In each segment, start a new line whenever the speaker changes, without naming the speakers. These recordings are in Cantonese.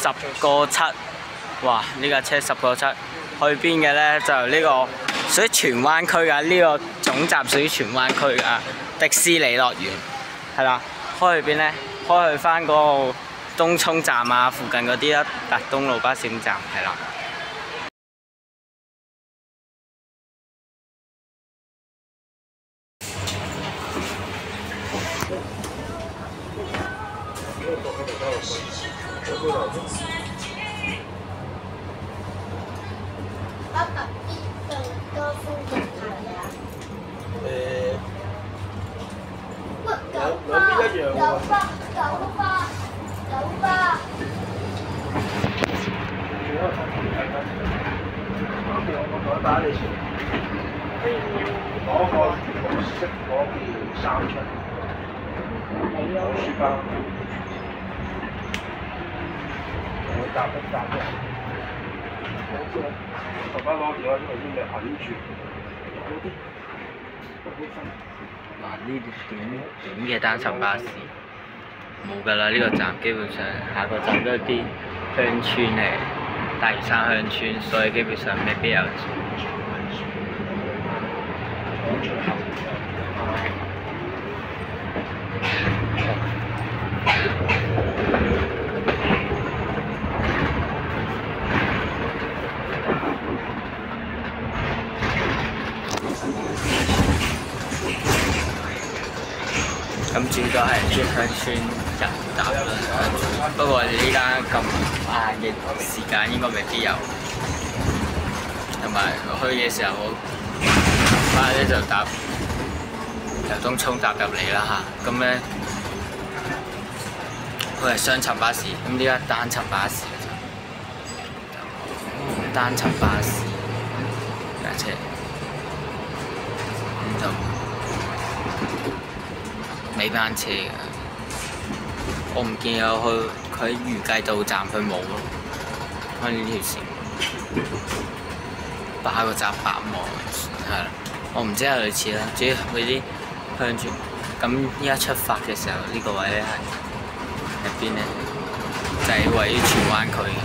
10個7，哇！呢架車10個7，去邊嘅咧？就呢個屬於荃灣區㗎，呢個總站屬於荃灣區㗎，迪士尼樂園係啦。開去邊咧？開去翻嗰個東涌站啊，附近嗰啲啦，東路巴士總站係啦。
爸爸，呢度多風景係啊！喂，九巴，
我打你先。攞個紅色嗰件衫出嚟。攞書包。我搭一搭啫。爸爸攞住啦，因為啲嘢揞住。
嗱，呢啲短嘅單層巴士冇㗎啦，呢個站基本上下個站都係啲鄉村嚟，大嶼山鄉村，所以基本上未必有。咁主要係啲鄉村人搭啦，不過我哋呢間咁晏嘅時間應該未必有，同埋我去嘅時候我爸咧就搭由東涌搭入嚟啦嚇，咁咧佢係雙層巴士，咁呢家單層巴士嘅啫，單層巴士架車，咁就尾班車嘅，我唔見有去佢喺預計到站佢冇咯，開呢條線8個站8望係啦，我唔知係類似啦，主要佢啲向住咁依家出發嘅時候呢個位咧係喺邊咧？就係位於荃灣區嘅。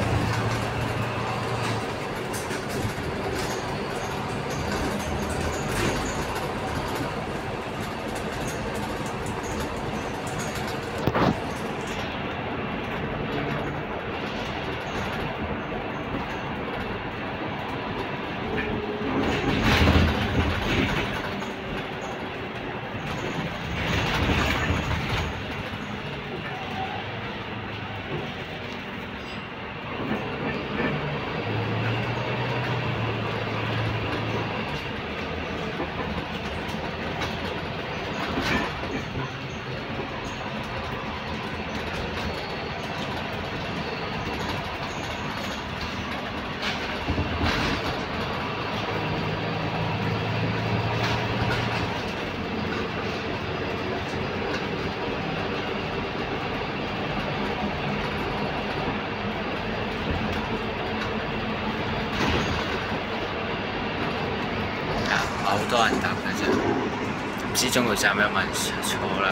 好多人搭嘅啫，唔知中途站有冇人坐啦。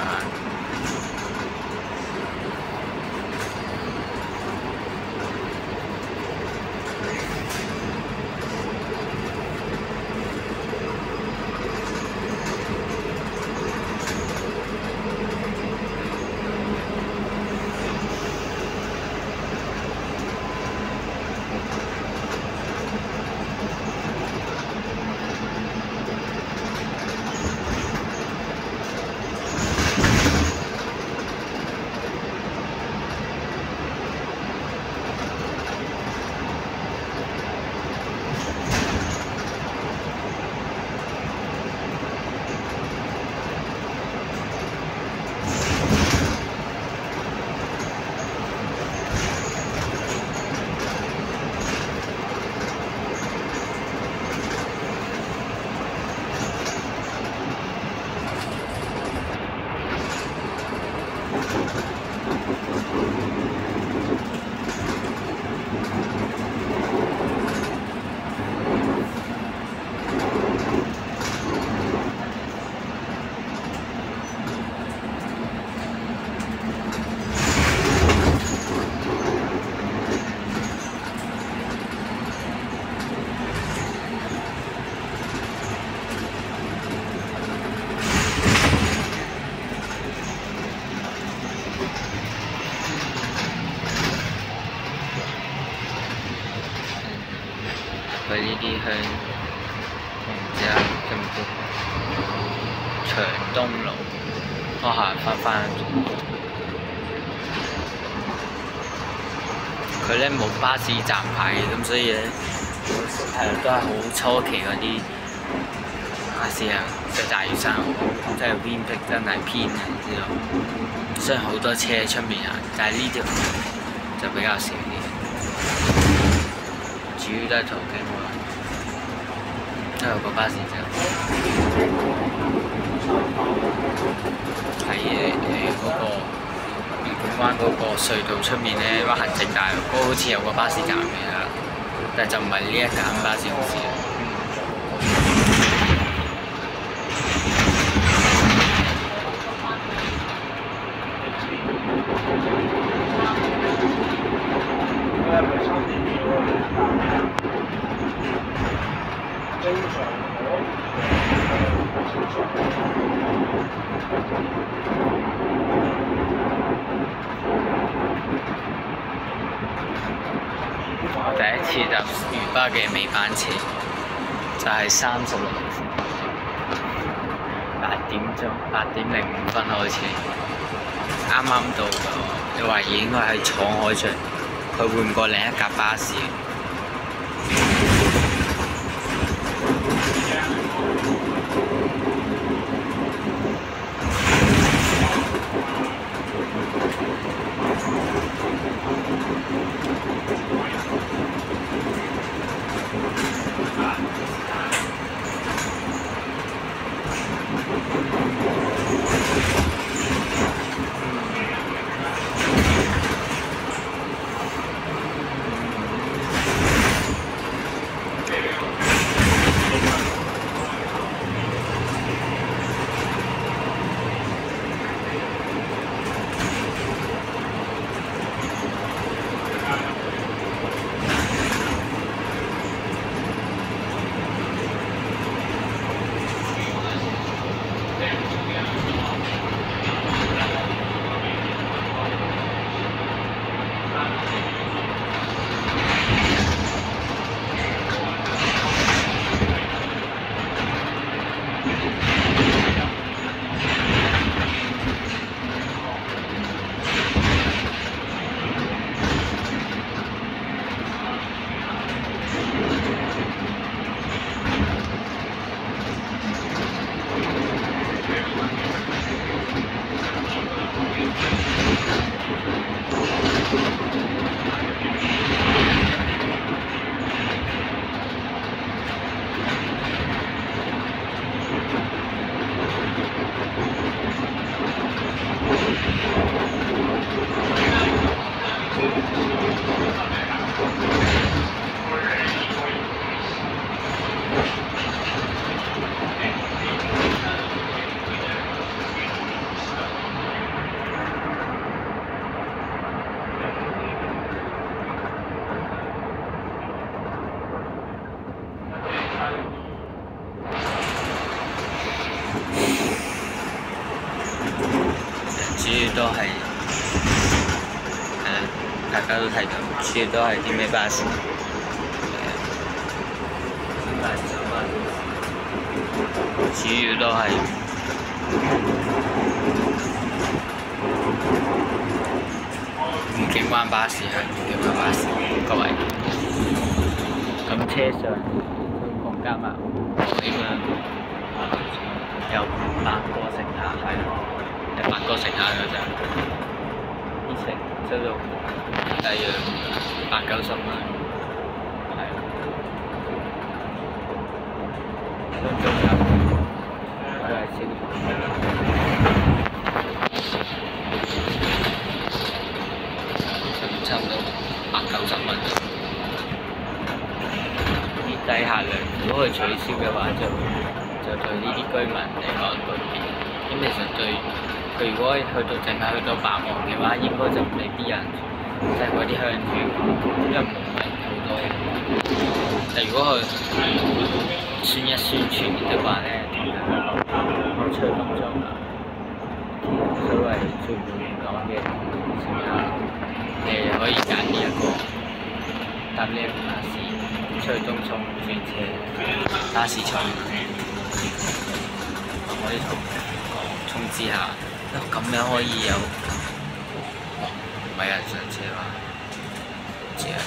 東路，我行翻。佢咧冇巴士站牌嘅，咁所以咧係都係好初期嗰啲巴士啊，即係大嶼山即係偏僻，真係偏啊，知道。雖然好多車出面啊，但係呢條就比較少啲，主要都係途經喎，都有個巴士站。喺嗰個愉景灣嗰個隧道出面咧，灣行政大樓嗰好似有個巴士站嘅，但係就唔係呢一間巴士公司。我第一次搭嶼巴嘅尾班車，就係36分，8點05分開車，啱啱到㗎。你懷疑應該係廠開出，佢換過另一架巴士。主要都係大家都睇到，主要都係啲咩巴士？主要都係愉景灣巴士，係愉景灣巴士，各位。咁車上共加埋基本上有8個乘客，係8個乘客㗎咋，一程收到大約80-90蚊，係。都仲有，都係少。差唔多80-90蚊。啲低客量，如果佢取消嘅話，就對呢啲居民嚟講不便。咁其實對佢如果淨係去到繁忙嘅話，應該就未必有人，即係嗰啲鄉村，因為唔係好多人。但如果佢宣傳嘅話咧，我吹動咗啦，所謂最本港嘅乘客，你可以揀呢一個搭呢一個巴士出去東涌轉車，巴士廠可以同之下，咁樣可以有，唔係人上車嘛？唔知啊，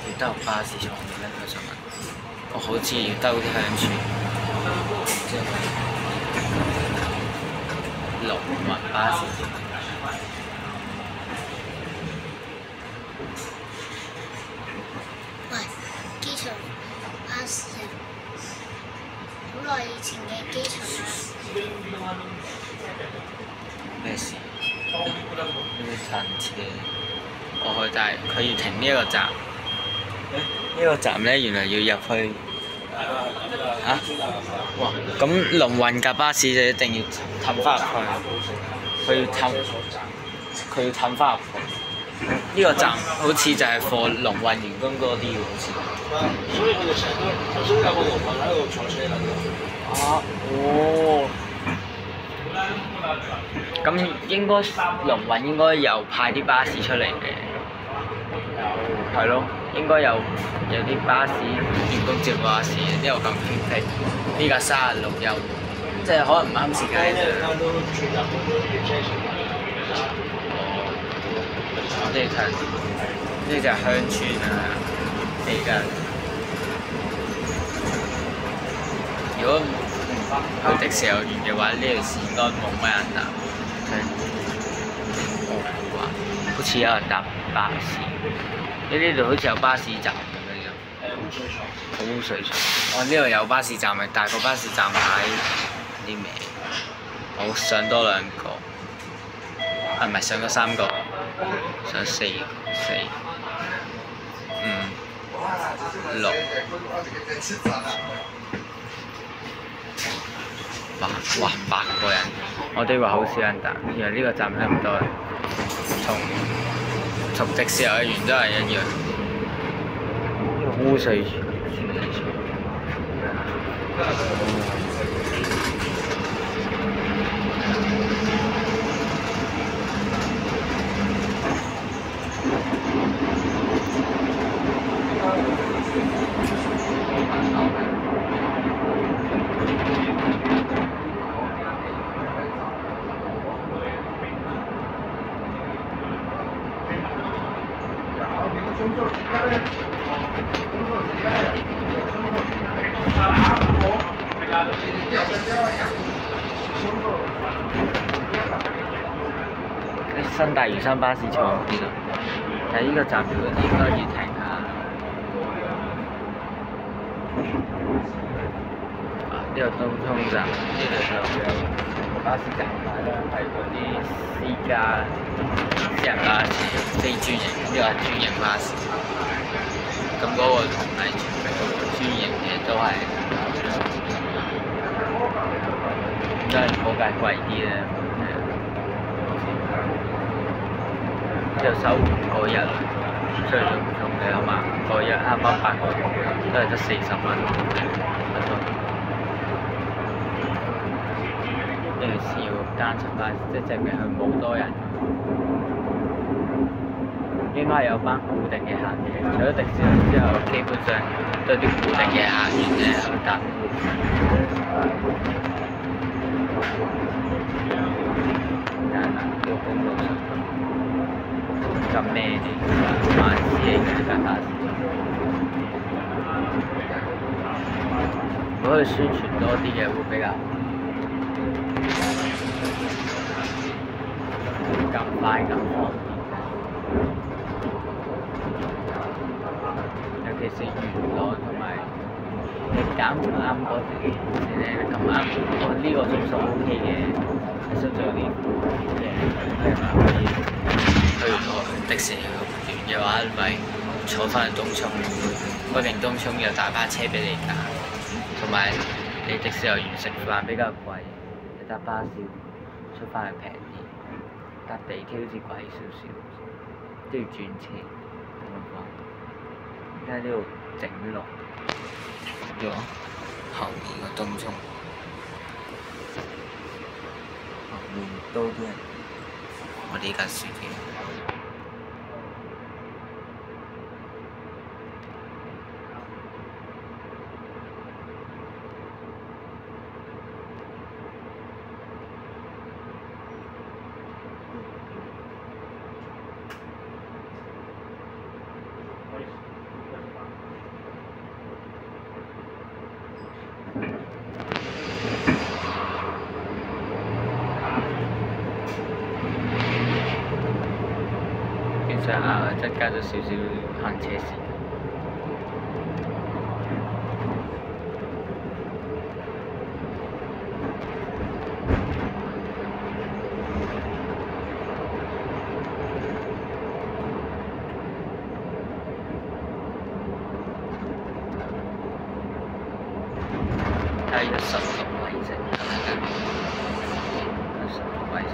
要兜巴士廠嘅咧，佢想問，我好似要兜啲鄉村，即係農民巴士。
喂，機場巴士啊！好耐以前嘅機場巴士。
咩事？呢啲餐車，我去，但係佢要停呢一個站。呢個站咧，原來要入去。嚇！哇！咁龍運架巴士就一定要氹翻入去，佢要氹翻入去。呢個站好似就係貨龍運員工多啲喎，好似。
所以佢哋成日都頭先有個龍運喺度坐車啦。
啊！哦。咁應該龍運應該又派啲巴士出嚟嘅，係咯，應該有啲巴士員工接巴士，呢度咁偏僻，呢架36又即係可能唔啱時間啫。我哋睇呢就係鄉村啊，而家如果去迪士尼樂園嘅話，呢條線應該冇乜人搭。好似有人搭巴士，呢度好似有巴士站咁樣。污水廠。我呢度有巴士站，咪大個巴士站牌啲名。我上多2個，唔係上咗3個，上4個，4、5、6、8，哇8個人，我哋話好少人搭，原來呢個站咁多人，同迪士尼樂園都係一樣。污水處理廠。新大嶼山巴士廠邊度？喺呢個站應該要停下。呢個東涌站，呢度就有巴士站牌啦，係嗰啲私人巴士，非專營，呢個係專營巴士。咁嗰個同係專營嘅都係，都係嗰價貴啲咧。之後收5個1，出嚟做唔同嘅，好嘛？5個1啱啱8個，都係得40蚊。呢條線要單層巴士，即係證明佢冇多人。應該係有班固定嘅客嘅，除咗迪士尼之後，基本上都係啲固定嘅客源咧去搭。但係要公路上咁咩啲萬事興嘅架巴士，如果佢宣傳多啲嘅會比較更快更方便。尤其是元朗同埋你揀唔啱嗰條線咧，咁啱我呢個鐘數 OK 嘅，你想做啲嘢可以去迪士尼樂園嘅話，咪坐翻去東涌，嗰邊東涌有大巴車俾你揀，同埋你迪士尼樂園食飯比較貴，你搭巴士出翻去平啲，搭地鐵好似貴少少，都要轉車。而家呢度整落咗後面個東涌，後面多啲人，我哋依架司機。即係增加咗少少行車線。睇下16位啫，16位啫。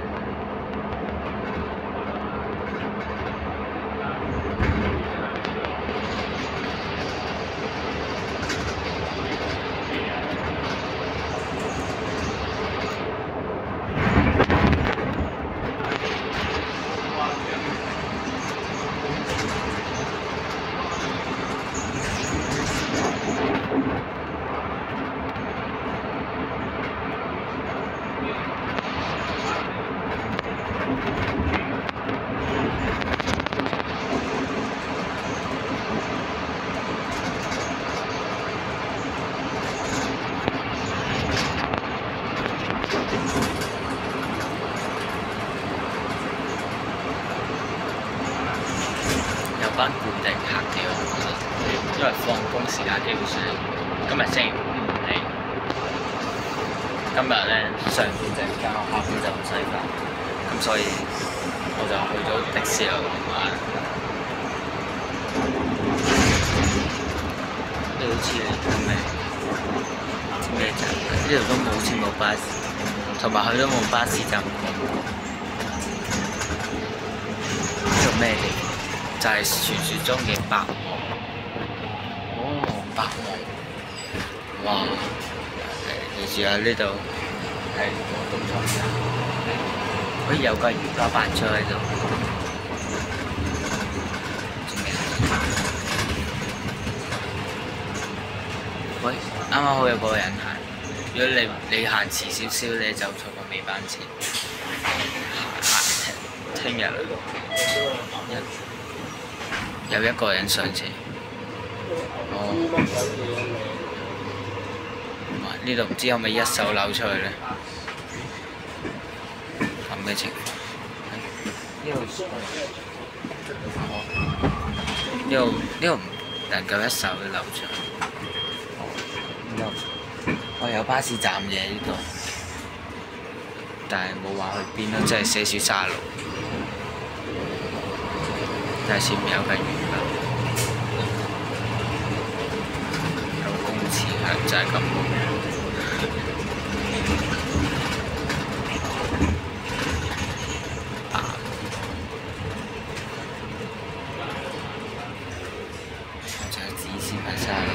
班固定客嘅，我覺得，因為放工時間基本上今日星期五唔嚟，今日咧上半隻間學校就唔使返，咁所以我就去咗迪士尼玩。呢好似係咩站？呢度都冇好似冇巴士，同埋佢都冇巴士站。呢度咩地方？就係傳説中嘅白王。哦，白王。哇！記住啊，呢度係東涌站，可以有個瑜伽板出喺度。喂，啱啱好有個人行。如果你行遲少少，你就坐個尾班車。聽日有一個人上車。哦。呢度唔知可唔可以一手扭出去咧？咁嘅情況。呢度唔能夠一手扭出去。有巴士站嘅呢度，但係冇話去邊咯，即係寫住沙路。但係前面有架魚啦，有公廁係就係咁。仲有紙先係沙路。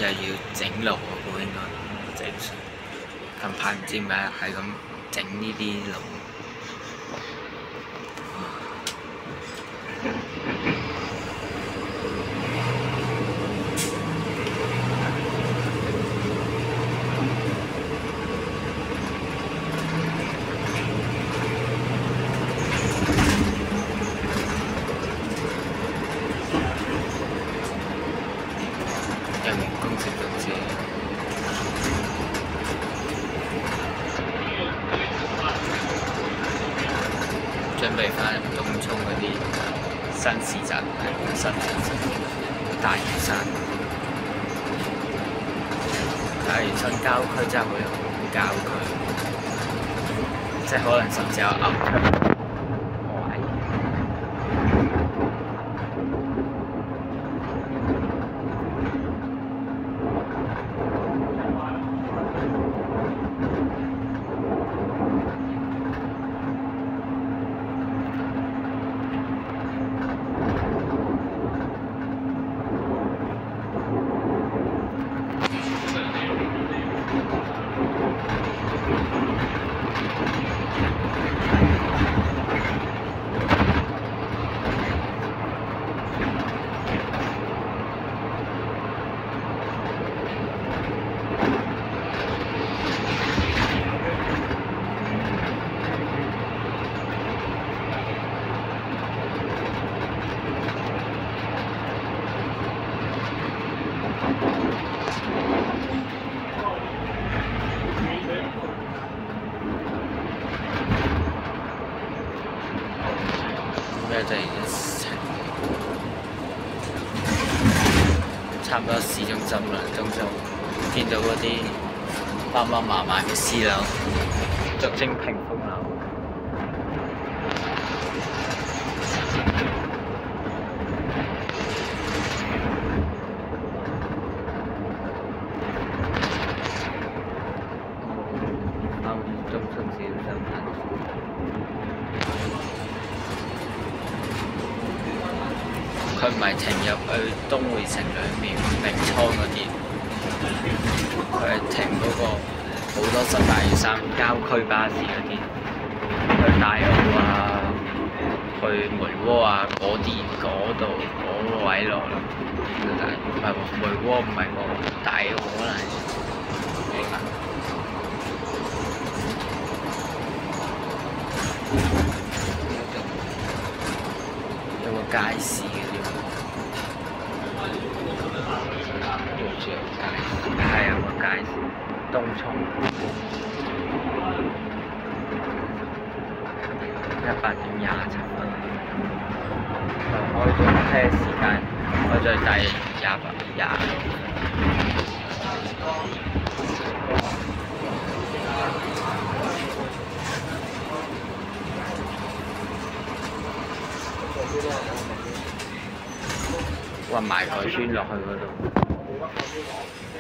又要整路喎，應該正常。近排唔知點解係咁整呢啲路。準備翻東涌嗰啲新市鎮，新市鎮大嶼山。大嶼山郊區真係會好郊區，即係可能甚至有牛出。就已經差唔多市中心啦，中心見到嗰啲密密麻麻嘅私樓，俗稱屏風樓。中心市中心。佢唔係停入去東薈城裏面名倉嗰啲，佢係停嗰個好多十大嶼山郊區巴士嗰啲，去大澳啊，去梅窩啊嗰度嗰個位落啦。唔係喎，梅窩唔係喎，大澳可能係。有個街市嘅地方，對住有街市，係有個街市，東涌100.27分，開咗車時間，開咗第20。運埋個圈落去嗰度，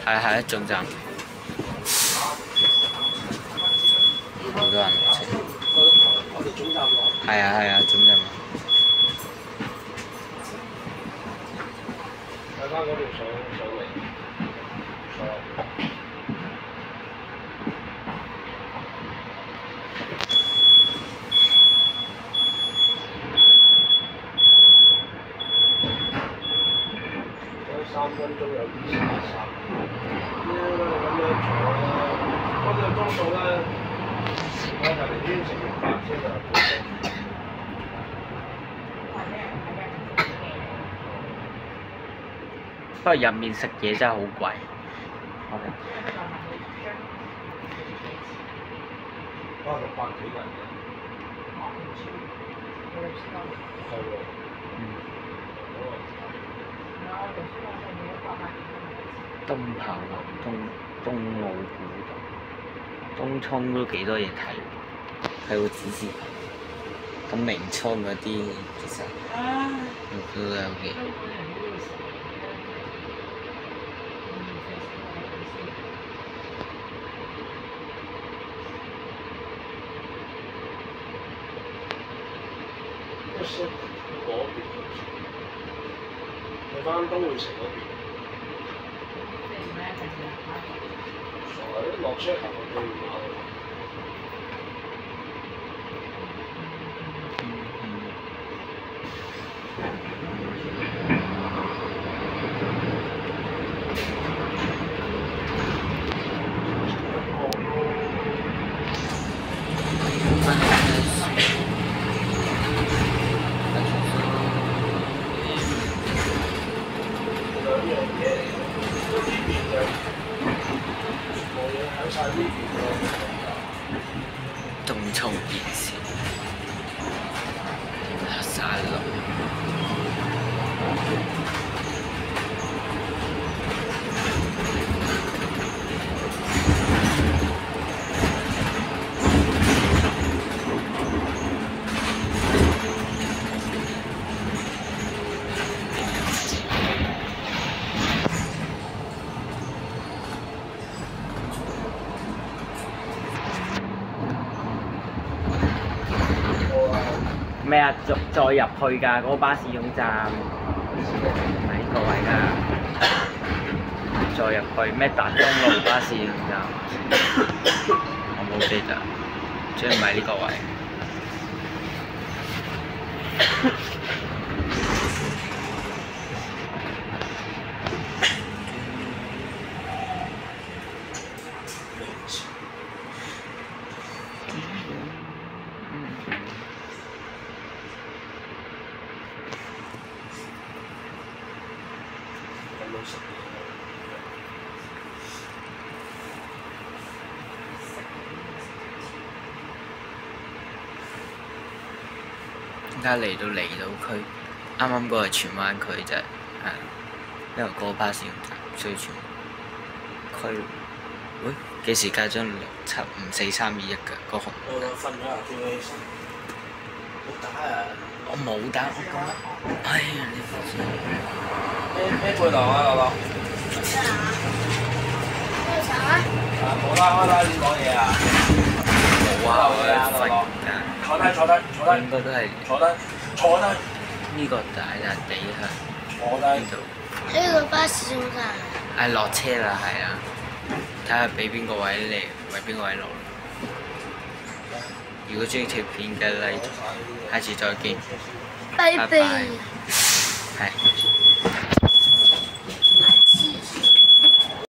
係一總站，好多人落車。係啊，總站。
睇翻嗰條上嚟，3分鐘有233，咁樣坐啦，嗰個鐘數咧，我就嚟先食完飯先就。
不過入面食嘢真係好貴。
600幾人嘅。係喎。
東跑路、東澳古道、東涌都幾多嘢睇，睇個指示牌。咁名倉嗰啲其實都有嘅。
嗰邊，去翻東薈城嗰邊。落車行去對馬路。
東涌電視，沙龍。咩啊？再入去㗎，嗰個巴士總站，唔係呢個位㗎。再入去咩達東路巴士總站，我冇記得，即係唔係呢個位。而家嚟到離島區，啱啱嗰個係荃灣區啫，係因為嗰個巴士總站水泉區。喂，幾時加張6754321㗎？個紅。
我瞓咗啊，叫你起身。好打啊！
我冇打，我咁樣。哎呀，你放心。
咩背囊啊，樂樂？
咩茶啊？
啊，冇啦，開啦，你講嘢啊？
冇啊，我瞓緊。
坐低，坐低，坐低。
應該都係
坐低，坐低。
呢個大笪地係
坐低。
邊度？
呢個巴士總站。
係落車啦，係啊。睇下俾邊個位嚟，為邊個位落。如果中意條片嘅 like，下次再見。
拜拜。
係。